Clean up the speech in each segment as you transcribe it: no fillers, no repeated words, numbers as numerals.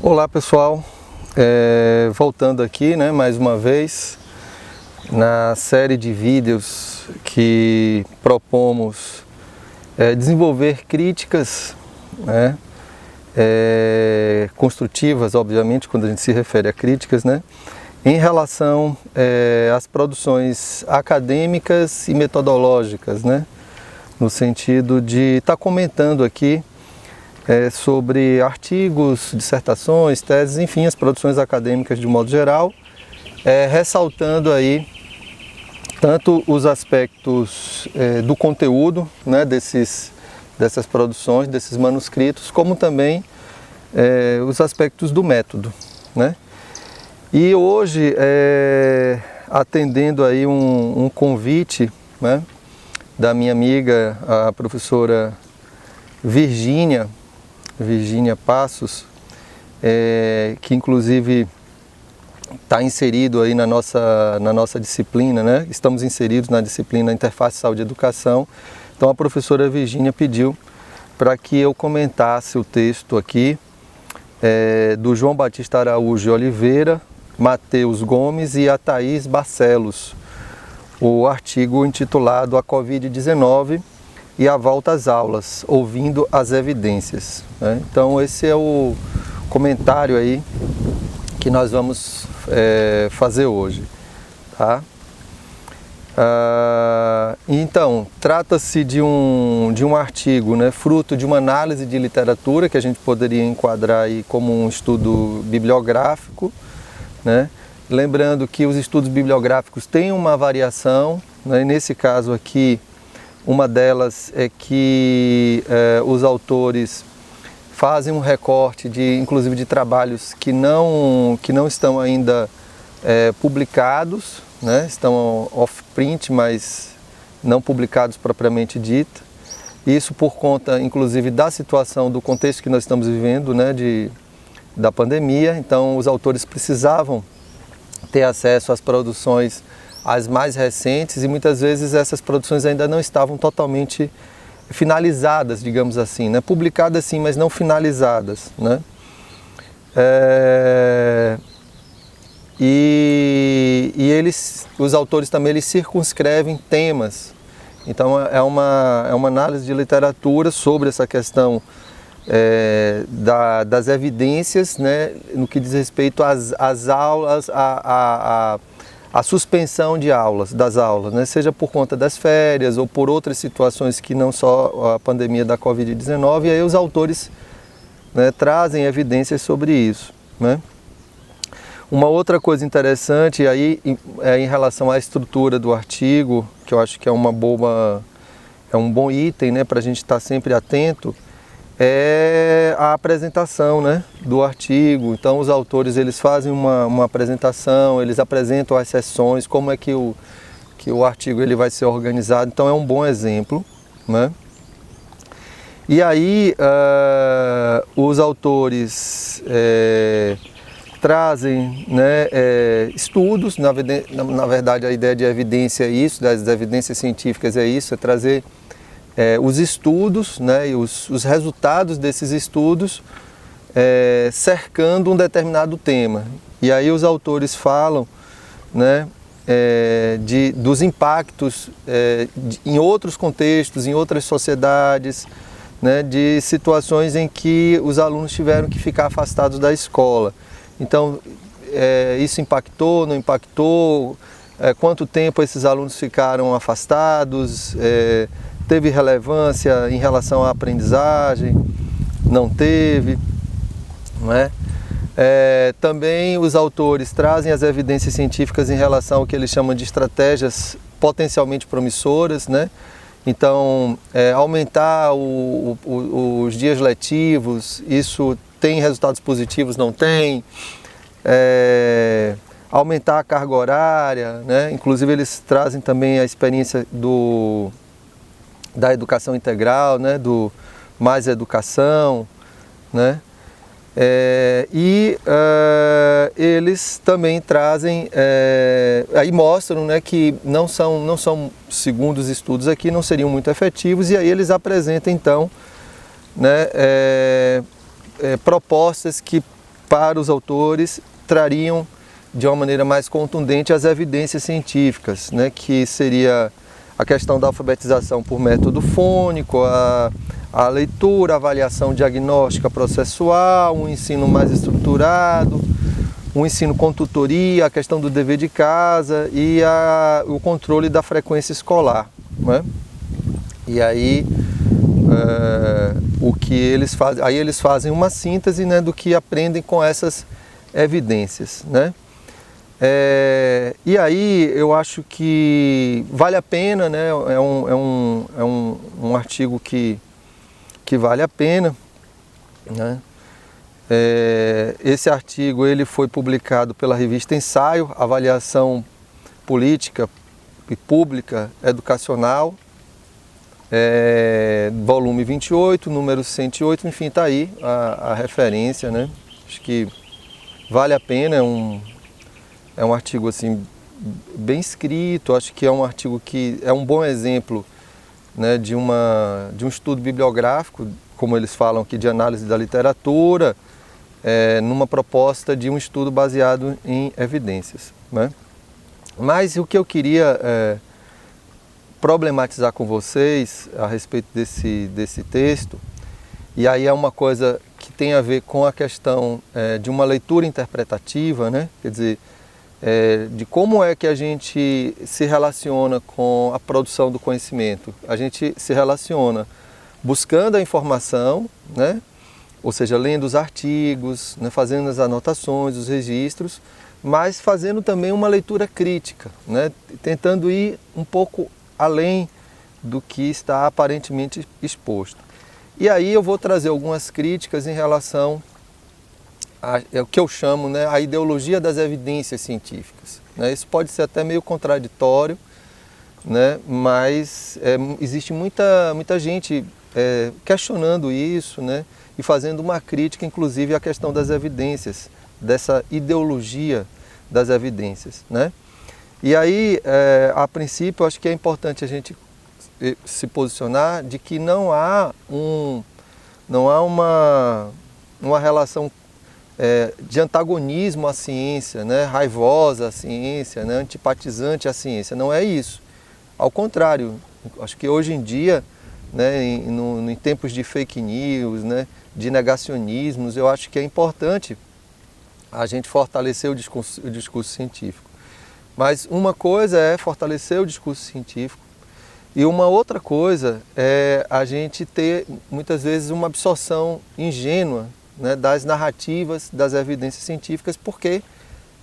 Olá pessoal, voltando aqui, mais uma vez na série de vídeos que propomos desenvolver críticas construtivas, obviamente, quando a gente se refere a críticas, em relação às produções acadêmicas e metodológicas, no sentido de estar comentando aqui sobre artigos, dissertações, teses, enfim, as produções acadêmicas de modo geral, ressaltando aí tanto os aspectos do conteúdo, dessas produções, desses manuscritos, como também os aspectos do método, E hoje, atendendo aí um convite, da minha amiga, a professora Virgínia Passos, que inclusive está inserido aí na nossa disciplina, Estamos inseridos na disciplina Interface Saúde e Educação. Então a professora Virgínia pediu para que eu comentasse o texto aqui do João Batista Araújo Oliveira, Matheus Gomes e a Thaís Barcelos, o artigo intitulado A Covid-19 e a volta às aulas, ouvindo as evidências. Então esse é o comentário aí que nós vamos fazer hoje. Então, trata-se de um artigo, fruto de uma análise de literatura que a gente poderia enquadrar aí como um estudo bibliográfico, Lembrando que os estudos bibliográficos têm uma variação, e nesse caso aqui, uma delas é que os autores fazem um recorte, inclusive de trabalhos que não estão ainda publicados, estão off-print, mas não publicados propriamente dito. Isso por conta, inclusive, da situação, do contexto que nós estamos vivendo, da pandemia. Então, os autores precisavam ter acesso às produções as mais recentes e muitas vezes essas produções ainda não estavam totalmente finalizadas, digamos assim, publicadas sim, mas não finalizadas, E os autores também eles circunscrevem temas. Então é uma análise de literatura sobre essa questão das evidências, no que diz respeito às aulas, a suspensão de das aulas, seja por conta das férias ou por outras situações que não só a pandemia da Covid-19, e aí os autores trazem evidências sobre isso. Uma outra coisa interessante aí em relação à estrutura do artigo, que eu acho que é um bom item para a gente estar sempre atento, é a apresentação do artigo. Então os autores eles fazem uma apresentação, eles apresentam as sessões, como é que o artigo ele vai ser organizado. Então é um bom exemplo. E aí os autores trazem estudos, na verdade a ideia de evidência é isso, das evidências científicas é isso, é trazer os estudos e os resultados desses estudos cercando um determinado tema. E aí os autores falam dos impactos em outros contextos, em outras sociedades, de situações em que os alunos tiveram que ficar afastados da escola. Então, isso impactou, não impactou? Quanto tempo esses alunos ficaram afastados? Teve relevância em relação à aprendizagem? Não teve? Também os autores trazem as evidências científicas em relação ao que eles chamam de estratégias potencialmente promissoras, Então, aumentar os dias letivos, isso tem resultados positivos, não tem? Aumentar a carga horária, Inclusive eles trazem também a experiência da educação integral, do Mais Educação, eles também trazem, aí mostram que não são, segundo os estudos aqui, não seriam muito efetivos, e aí eles apresentam então propostas que para os autores, trariam de uma maneira mais contundente as evidências científicas, né, que seria a questão da alfabetização por método fônico, a leitura, a avaliação diagnóstica processual, um ensino mais estruturado, um ensino com tutoria, a questão do dever de casa e o controle da frequência escolar, né? E aí o que eles fazem, aí eles fazem uma síntese, né, do que aprendem com essas evidências, né? E aí eu acho que vale a pena, né? Um artigo que vale a pena, né? Esse artigo ele foi publicado pela revista Ensaio, Avaliação Política e Pública Educacional, volume 28, número 108, enfim, está aí a referência, né? Acho que vale a pena, é um artigo assim, bem escrito, acho que é um artigo que é um bom exemplo, né, de um estudo bibliográfico, como eles falam aqui, de análise da literatura, numa proposta de um estudo baseado em evidências, né? Mas o que eu queria problematizar com vocês a respeito desse texto, e aí é uma coisa que tem a ver com a questão de uma leitura interpretativa, né? Quer dizer, de como é que a gente se relaciona com a produção do conhecimento. A gente se relaciona buscando a informação, né? Ou seja, lendo os artigos, né? Fazendo as anotações, os registros, mas fazendo também uma leitura crítica, né? Tentando ir um pouco além do que está aparentemente exposto. E aí eu vou trazer algumas críticas em relação é o que eu chamo, né, a ideologia das evidências científicas, né? Isso pode ser até meio contraditório, né, mas existe muita gente questionando isso, né, e fazendo uma crítica, inclusive, à questão das evidências, dessa ideologia das evidências, né? E aí, a princípio, eu acho que é importante a gente se posicionar de que não há uma relação de antagonismo à ciência, né, raivosa à ciência, né, antipatizante à ciência. Não é isso. Ao contrário, acho que hoje em dia, né, em tempos de fake news, né, de negacionismos, eu acho que é importante a gente fortalecer o discurso científico. Mas uma coisa é fortalecer o discurso científico e uma outra coisa é a gente ter, muitas vezes, uma absorção ingênua, né, das narrativas, das evidências científicas, porque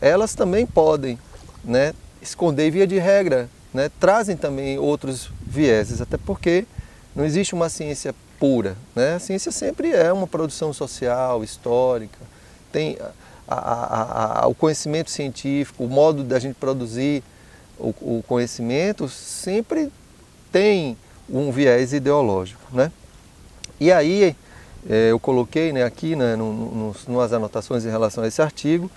elas também podem, né, esconder, via de regra, né, trazem também outros vieses, até porque não existe uma ciência pura, né? A ciência sempre é uma produção social, histórica, tem o conhecimento científico, o modo da gente produzir o conhecimento sempre tem um viés ideológico, né? E aí eu coloquei, né, aqui, né, nas anotações em relação a esse artigo,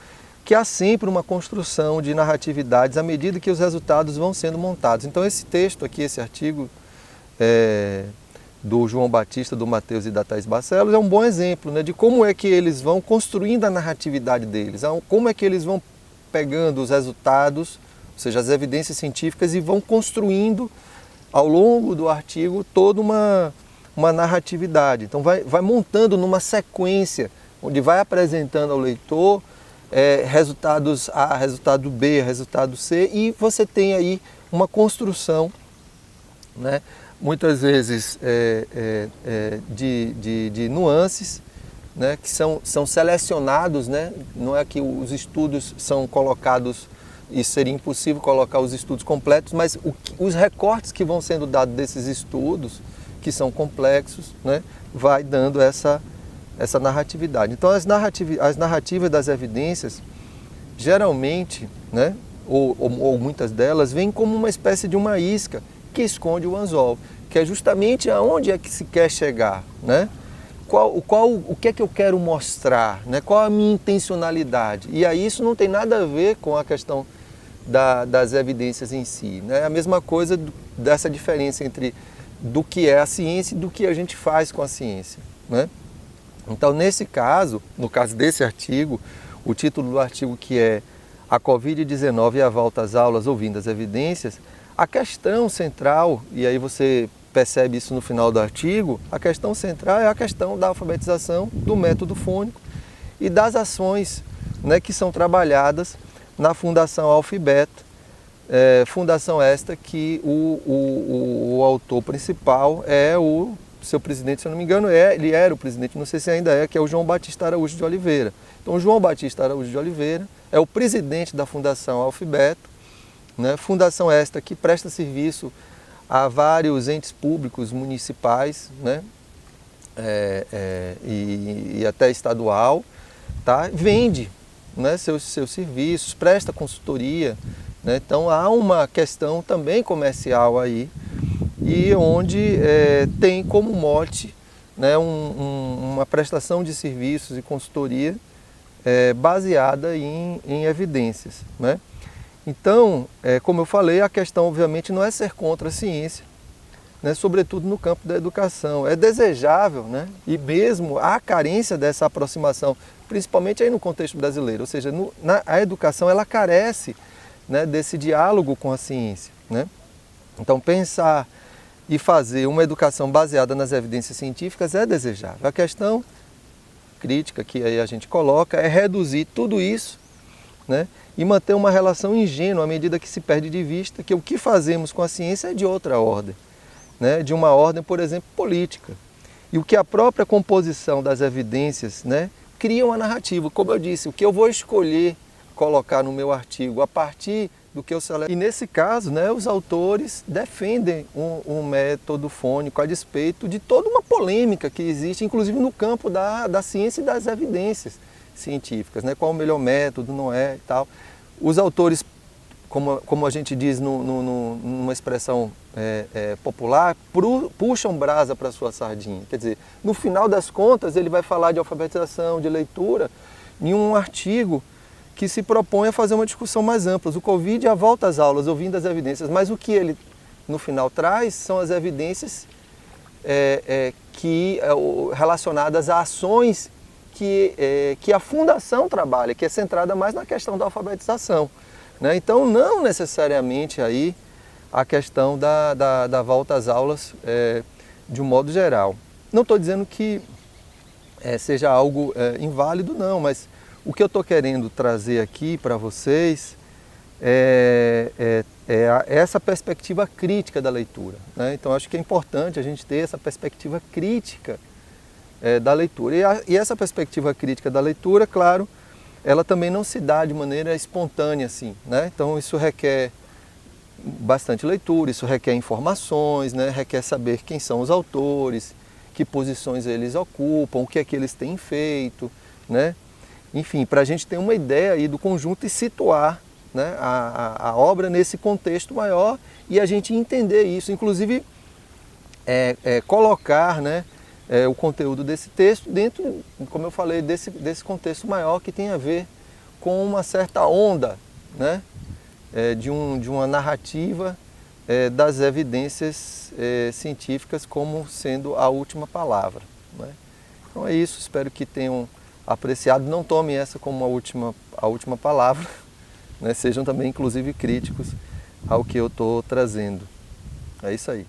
que há sempre uma construção de narratividades à medida que os resultados vão sendo montados. Então esse texto aqui, esse artigo do João Batista, do Matheus e da Thais Barcelos é um bom exemplo, né, de como é que eles vão construindo a narratividade deles, como é que eles vão pegando os resultados, ou seja, as evidências científicas, e vão construindo ao longo do artigo toda uma narratividade. Então vai montando numa sequência, onde vai apresentando ao leitor resultados A, resultado B, resultado C, e você tem aí uma construção, né, muitas vezes de nuances, né, que são selecionados, né? Não é que os estudos são colocados, e seria impossível colocar os estudos completos, mas os recortes que vão sendo dados desses estudos, que são complexos, né, vai dando essa narratividade. Então as narrativas das evidências, geralmente, né, ou muitas delas, vêm como uma espécie de uma isca que esconde o anzol, que é justamente aonde é que se quer chegar, né? O que é que eu quero mostrar, né? Qual a minha intencionalidade? E aí isso não tem nada a ver com a questão das evidências em si, né? É a mesma coisa dessa diferença entre do que é a ciência e do que a gente faz com a ciência, né? Então, nesse caso, no caso desse artigo, o título do artigo, que é A Covid-19 e a volta às aulas ouvindo as evidências, a questão central, e aí você percebe isso no final do artigo, a questão central é a questão da alfabetização, do método fônico e das ações, né, que são trabalhadas na Fundação Alfibeto, fundação esta que o autor principal é o seu presidente, se eu não me engano, ele era o presidente, não sei se ainda é, que é o João Batista Araújo de Oliveira. Então, o João Batista Araújo de Oliveira é o presidente da Fundação Alfibeto, né? Fundação esta que presta serviço a vários entes públicos municipais, né? E até estadual, tá? Vende, né, seus serviços, presta consultoria, né? Então há uma questão também comercial aí, e onde tem como mote, né, uma prestação de serviços e consultoria baseada em evidências, né? Então, como eu falei, a questão obviamente não é ser contra a ciência, né, sobretudo no campo da educação. É desejável, né, e mesmo há carência dessa aproximação, principalmente aí no contexto brasileiro, ou seja, a educação ela carece, né, desse diálogo com a ciência, né? Então, pensar e fazer uma educação baseada nas evidências científicas é desejável. A questão crítica que aí a gente coloca é reduzir tudo isso, né, e manter uma relação ingênua à medida que se perde de vista que o que fazemos com a ciência é de outra ordem, né, de uma ordem, por exemplo, política. E o que a própria composição das evidências, né, cria uma narrativa. Como eu disse, o que eu vou escolher colocar no meu artigo a partir do que eu seleciono. E nesse caso, né, os autores defendem um método fônico a despeito de toda uma polêmica que existe, inclusive no campo da ciência e das evidências científicas, né? Qual o melhor método, não é e tal. Os autores, como a gente diz numa expressão popular, puxam brasa para a sua sardinha. Quer dizer, no final das contas, ele vai falar de alfabetização, de leitura, em um artigo que se propõe a fazer uma discussão mais ampla. O Covid e a volta às aulas, ouvindo as evidências, mas o que ele, no final, traz são as evidências relacionadas a ações que a Fundação trabalha, que é centrada mais na questão da alfabetização, né? Então, não necessariamente aí a questão da volta às aulas de um modo geral. Não estou dizendo que seja algo inválido, não, mas o que eu estou querendo trazer aqui para vocês é essa perspectiva crítica da leitura, né? Então, acho que é importante a gente ter essa perspectiva crítica da leitura. E essa perspectiva crítica da leitura, claro, ela também não se dá de maneira espontânea assim, né? Então, isso requer bastante leitura, isso requer informações, né? Requer saber quem são os autores, que posições eles ocupam, o que é que eles têm feito, né? Enfim, para a gente ter uma ideia aí do conjunto e situar, né, a obra nesse contexto maior e a gente entender isso, inclusive colocar, né, o conteúdo desse texto dentro, como eu falei, desse contexto maior que tem a ver com uma certa onda, né, de uma narrativa das evidências científicas como sendo a última palavra, né? Então é isso, espero que tenham apreciado, não tomem essa como a última palavra, né? Sejam também inclusive críticos ao que eu estou trazendo. É isso aí.